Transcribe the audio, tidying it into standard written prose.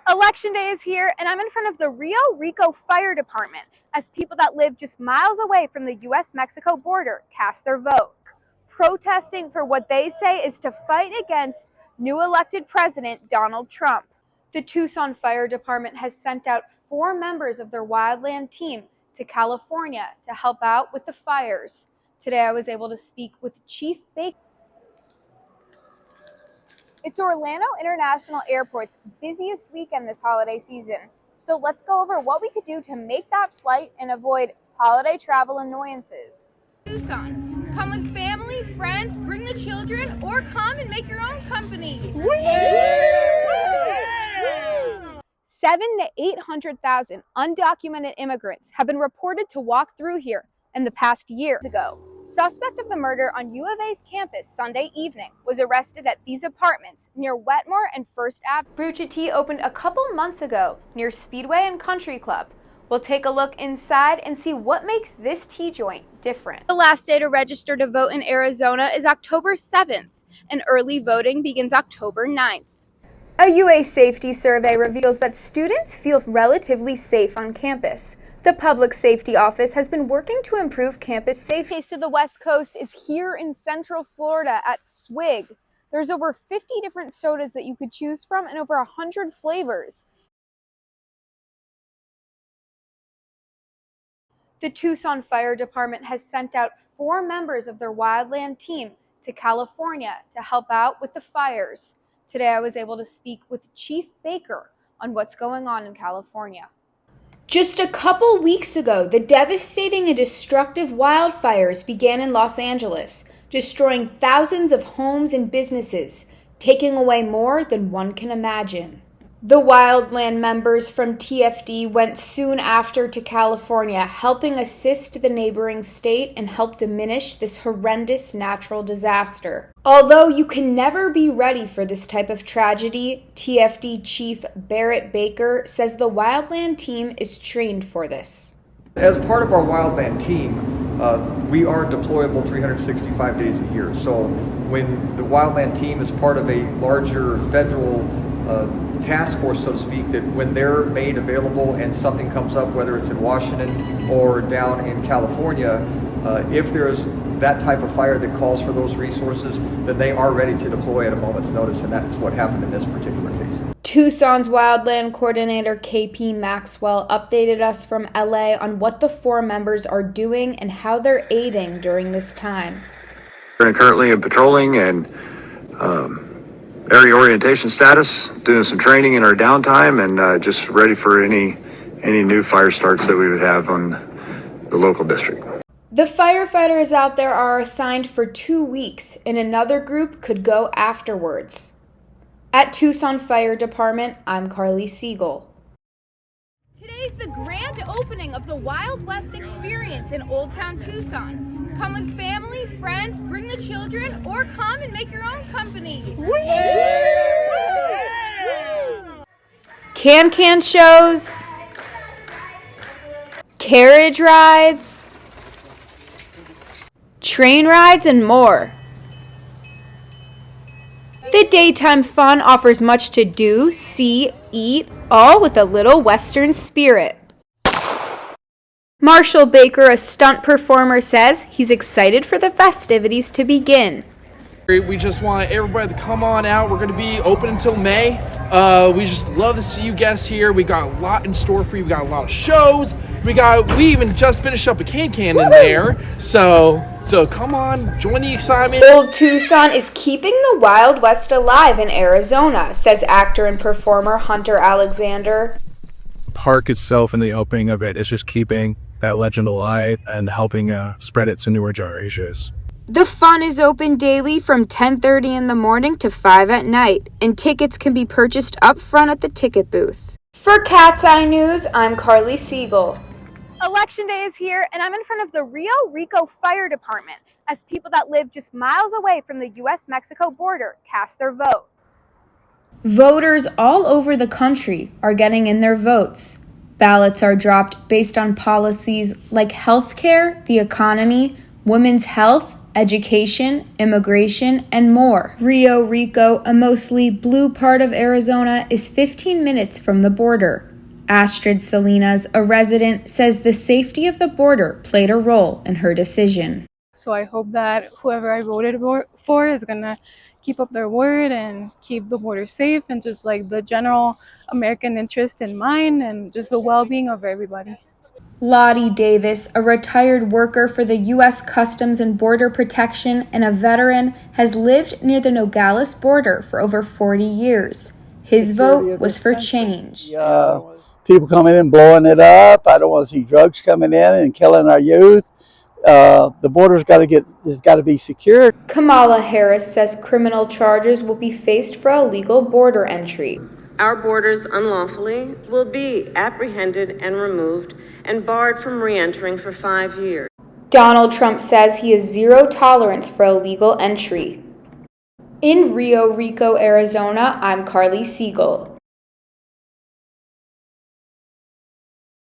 Election day is here, and I'm in front of the Rio Rico Fire Department as people that live just miles away from the U.S.-Mexico border cast their vote, protesting for what they say is to fight against new elected President Donald Trump. The Tucson Fire Department has sent out 4 members of their wildland team to California to help out with the fires. Today I was able to speak with Chief Baker. It's Orlando International Airport's busiest weekend this holiday season. So let's go over what we could do to make that flight and avoid holiday travel annoyances. Tucson, come with family, friends, bring the children, or come and make your own company. 700,000 to 800,000 undocumented immigrants have been reported to walk through here in the past year ago. Suspect of the murder on U of A's campus Sunday evening was arrested at these apartments near Wetmore and First Avenue. Brucha Tea opened a couple months ago near Speedway and Country Club. We'll take a look inside and see what makes this tea joint different. The last day to register to vote in Arizona is October 7th, and early voting begins October 9th. A UA safety survey reveals that students feel relatively safe on campus. The Public Safety Office has been working to improve campus safety. Taste of the West Coast is here in Central Florida at Swig. There's over 50 different sodas that you could choose from and over 100 flavors. The Tucson Fire Department has sent out 4 members of their wildland team to California to help out with the fires. Today I was able to speak with Chief Baker on what's going on in California. Just a couple weeks ago, the devastating and destructive wildfires began in Los Angeles, destroying thousands of homes and businesses, taking away more than one can imagine. The wildland members from TFD went soon after to California, helping assist the neighboring state and help diminish this horrendous natural disaster. Although you can never be ready for this type of tragedy, TFD Chief Barrett Baker says the wildland team is trained for this. As part of our wildland team, we are deployable 365 days a year. So when the wildland team is part of a larger federal task force, so to speak, that when they're made available and something comes up, whether it's in Washington or down in California, if there's that type of fire that calls for those resources, then they are ready to deploy at a moment's notice, and that's what happened in this particular case. Tucson's Wildland Coordinator KP Maxwell updated us from LA on what the 4 members are doing and how they're aiding during this time. We're currently in patrolling and area orientation status, doing some training in our downtime, and just ready for any new fire starts that we would have on the local district. The firefighters out there are assigned for 2 weeks, and another group could go afterwards. At Tucson Fire Department, I'm Carly Siegel. Today's the grand opening of the Wild West experience in Old Town Tucson. Come with family, friends, bring the children, or come and make your own company. Can shows, carriage rides, train rides, and more. The daytime fun offers much to do, see, eat, all with a little Western spirit. Marshall Baker, a stunt performer, says he's excited for the festivities to begin. We just want everybody to come on out. We're going to be open until May. We just love to see you guests here. We got a lot in store for you. We got a lot of shows. We even just finished up a can in there. So come on, join the excitement. Old Tucson is keeping the Wild West alive in Arizona, says actor and performer Hunter Alexander. Park itself and the opening of it is just keeping that legend alive and helping spread it to newer generations. The fun is open daily from 10:30 in the morning to 5 at night, and tickets can be purchased up front at the ticket booth. For Cat's Eye News, I'm Carly Siegel. Election day is here, and I'm in front of the Rio Rico Fire Department as people that live just miles away from the U.S.-Mexico border cast their vote. Voters all over the country are getting in their votes. Ballots are dropped based on policies like healthcare, the economy, women's health, education, immigration, and more. Rio Rico, a mostly blue part of Arizona, is 15 minutes from the border. Astrid Salinas, a resident, says the safety of the border played a role in her decision. So I hope that whoever I voted for is going to keep up their word and keep the border safe and just like the general American interest in mind and just the well-being of everybody. Lottie Davis, a retired worker for the U.S. Customs and Border Protection and a veteran, has lived near the Nogales border for over 40 years. His vote was for change. People coming in blowing it up. I don't want to see drugs coming in and killing our youth. The border's got to be secured. Kamala Harris says criminal charges will be faced for illegal border entry. Our borders unlawfully will be apprehended and removed and barred from re-entering for 5 years. Donald Trump says he has zero tolerance for illegal entry. In Rio Rico, Arizona, I'm Carly Siegel.